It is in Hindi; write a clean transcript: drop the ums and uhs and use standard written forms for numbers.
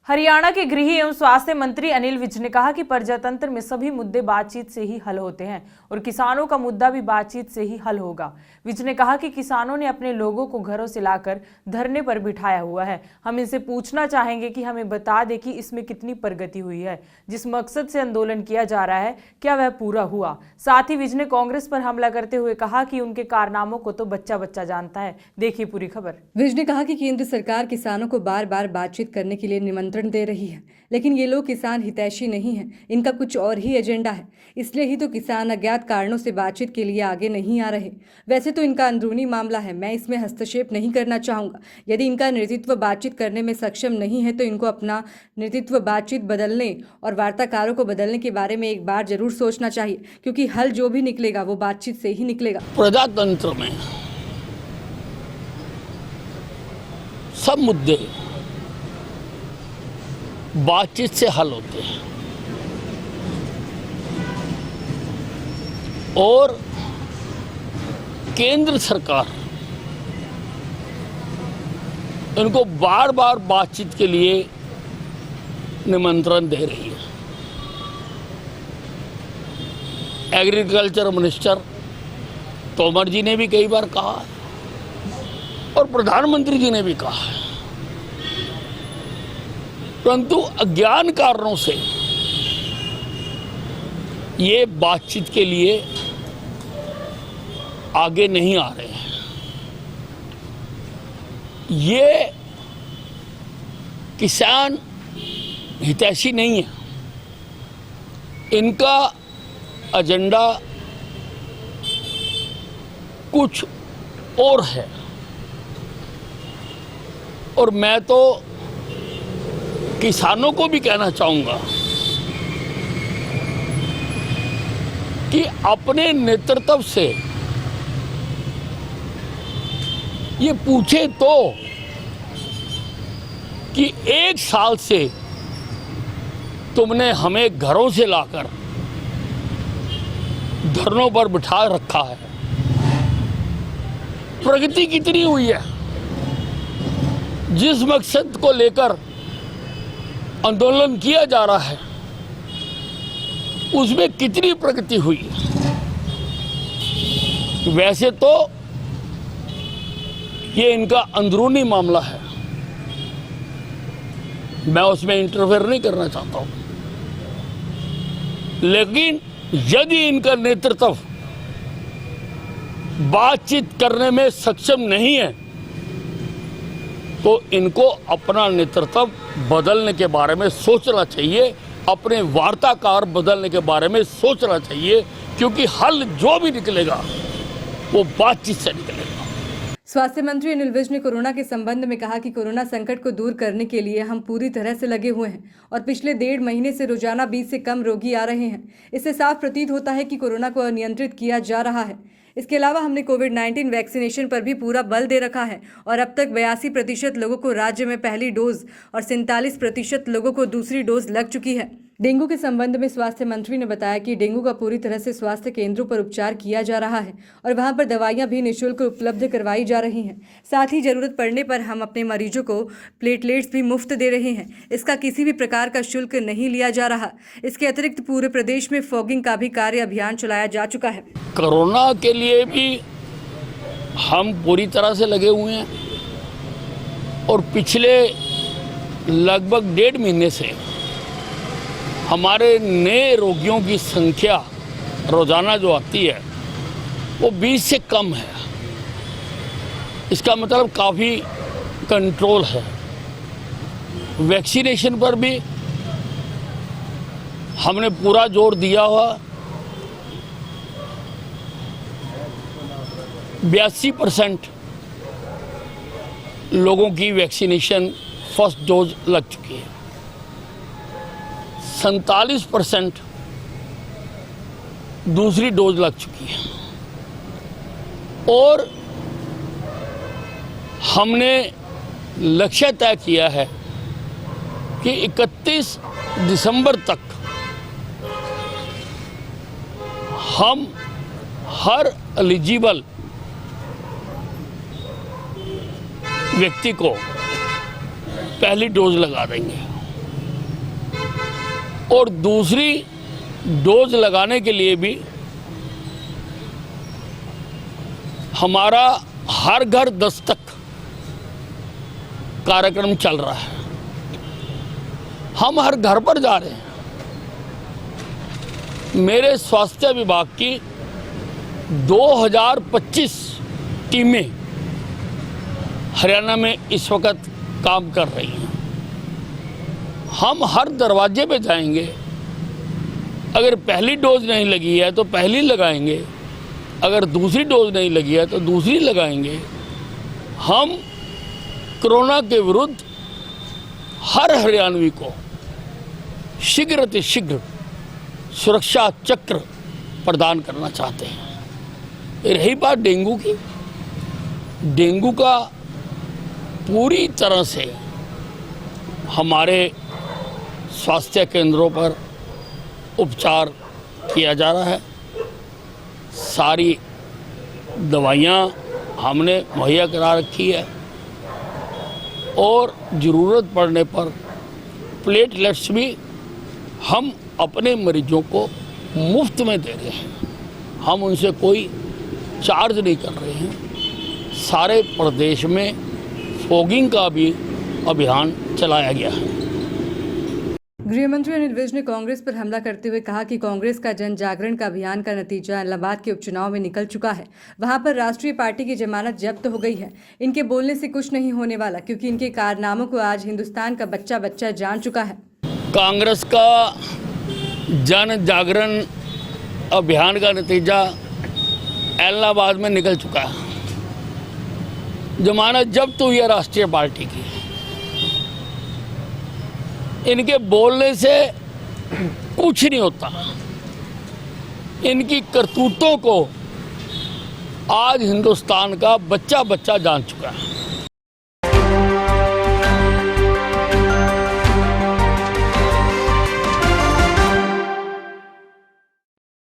हरियाणा के गृह एवं स्वास्थ्य मंत्री अनिल विज ने कहा कि प्रजातंत्र में सभी मुद्दे बातचीत से ही हल होते हैं और किसानों का मुद्दा भी बातचीत से ही हल होगा। विज ने कहा कि किसानों ने अपने लोगों को घरों से लाकर धरने पर बिठाया हुआ है। हम इनसे पूछना चाहेंगे कि हमें बता दें कि इसमें कितनी प्रगति हुई है, जिस मकसद से आंदोलन किया जा रहा है क्या वह पूरा हुआ। साथ ही विज ने कांग्रेस पर हमला करते हुए कहा कि उनके कारनामों को तो बच्चा बच्चा जानता है। देखिए पूरी खबर। विज ने कहा कि केंद्र सरकार किसानों को बार बार बातचीत करने के लिए निमंत्रण दे रही है, लेकिन ये लोग किसान हितैषी नहीं हैं, इनका कुछ और ही एजेंडा है। इसलिए ही तो किसान अज्ञात कारणों से बातचीत के लिए आगे नहीं आ रहे। वैसे तो इनका अंदरूनी मामला है, मैं इसमें हस्तक्षेप नहीं करना चाहूँगा। यदि इनका नेतृत्व बातचीत करने में सक्षम नहीं है तो इनको अपना नेतृत्व बातचीत बदलने और वार्ताकारों को बदलने के बारे में एक बार जरूर सोचना चाहिए, क्योंकि हल जो भी निकलेगा वो बातचीत से ही निकलेगा। प्रजातंत्र में सब मुद्दे बातचीत से हल होते हैं और केंद्र सरकार इनको बार बार बातचीत के लिए निमंत्रण दे रही है। एग्रीकल्चर मिनिस्टर तोमर जी ने भी कई बार कहा और प्रधानमंत्री जी ने भी कहा है, परंतु अज्ञान कारणों से ये बातचीत के लिए आगे नहीं आ रहे हैं। ये किसान हितैषी नहीं है, इनका एजेंडा कुछ और है। और मैं तो किसानों को भी कहना चाहूँगा कि अपने नेतृत्व से ये पूछे तो कि 1 साल से तुमने हमें घरों से लाकर धरनों पर बिठा रखा है, प्रगति कितनी हुई है, जिस मकसद को लेकर आंदोलन किया जा रहा है उसमें कितनी प्रगति हुई है। वैसे तो ये इनका अंदरूनी मामला है, मैं उसमें इंटरफेयर नहीं करना चाहता हूं, लेकिन यदि इनका नेतृत्व बातचीत करने में सक्षम नहीं है तो इनको अपना नेतृत्व बदलने के बारे में सोचना चाहिए, अपने वार्ताकार बदलने के बारे में सोचना चाहिए, क्योंकि हल जो भी निकलेगा वो बातचीत से निकलेगा। स्वास्थ्य मंत्री अनिल विज ने कोरोना के संबंध में कहा कि कोरोना संकट को दूर करने के लिए हम पूरी तरह से लगे हुए हैं और पिछले 1.5 महीने से रोजाना 20 से कम रोगी आ रहे हैं। इससे साफ प्रतीत होता है कि कोरोना को नियंत्रित किया जा रहा है। इसके अलावा हमने कोविड-19 वैक्सीनेशन पर भी पूरा बल दे रखा है और अब तक 82% लोगों को राज्य में पहली डोज और 47% लोगों को दूसरी डोज लग चुकी है। डेंगू के संबंध में स्वास्थ्य मंत्री ने बताया कि डेंगू का पूरी तरह से स्वास्थ्य केंद्रों पर उपचार किया जा रहा है और वहां पर दवाइयां भी निःशुल्क उपलब्ध करवाई जा रही हैं। साथ ही जरूरत पड़ने पर हम अपने मरीजों को प्लेटलेट्स भी मुफ्त दे रहे हैं। इसका किसी भी प्रकार का शुल्क नहीं लिया जा रहा। इसके अतिरिक्त पूरे प्रदेश में फॉगिंग का भी कार्य अभियान चलाया जा चुका है। कोरोना के लिए भी हम पूरी तरह से लगे हुए हैं और पिछले लगभग 1.5 महीने से हमारे नए रोगियों की संख्या रोजाना जो आती है वो 20 से कम है। इसका मतलब काफ़ी कंट्रोल है। वैक्सीनेशन पर भी हमने पूरा जोर दिया हुआ। 82% लोगों की वैक्सीनेशन फर्स्ट डोज लग चुकी है। 47% दूसरी डोज लग चुकी है और हमने लक्ष्य तय किया है कि 31 दिसंबर तक हम हर एलिजिबल व्यक्ति को पहली डोज लगा देंगे। और दूसरी डोज लगाने के लिए भी हमारा हर घर दस्तक कार्यक्रम चल रहा है। हम हर घर पर जा रहे हैं। मेरे स्वास्थ्य विभाग की 2025 टीमें हरियाणा में इस वक्त काम कर रही हैं। हम हर दरवाजे पे जाएंगे। अगर पहली डोज नहीं लगी है तो पहली लगाएंगे, अगर दूसरी डोज नहीं लगी है तो दूसरी लगाएंगे। हम कोरोना के विरुद्ध हर हरियाणवी को शीघ्र सुरक्षा चक्र प्रदान करना चाहते हैं। रही बात डेंगू की, डेंगू का पूरी तरह से हमारे स्वास्थ्य केंद्रों पर उपचार किया जा रहा है। सारी दवाइयाँ हमने मुहैया करा रखी है और ज़रूरत पड़ने पर प्लेटलेट्स भी हम अपने मरीजों को मुफ्त में दे रहे हैं। हम उनसे कोई चार्ज नहीं कर रहे हैं। सारे प्रदेश में फॉगिंग का भी अभियान चलाया गया है। गृह मंत्री अनिल विज ने कांग्रेस पर हमला करते हुए कहा कि कांग्रेस का जन जागरण का अभियान का नतीजा इलाहाबाद के उपचुनाव में निकल चुका है। वहां पर राष्ट्रीय पार्टी की जमानत जब्त हो गई है। इनके बोलने से कुछ नहीं होने वाला, क्योंकि इनके कारनामों को आज हिंदुस्तान का बच्चा बच्चा जान चुका है। कांग्रेस का जन जागरण अभियान का नतीजा इलाहाबाद में निकल चुका है। जमानत जब्त हुई है राष्ट्रीय पार्टी की। इनके बोलने से कुछ नहीं होता। इनकी करतूतों को आज हिंदुस्तान का बच्चा बच्चा जान चुका है।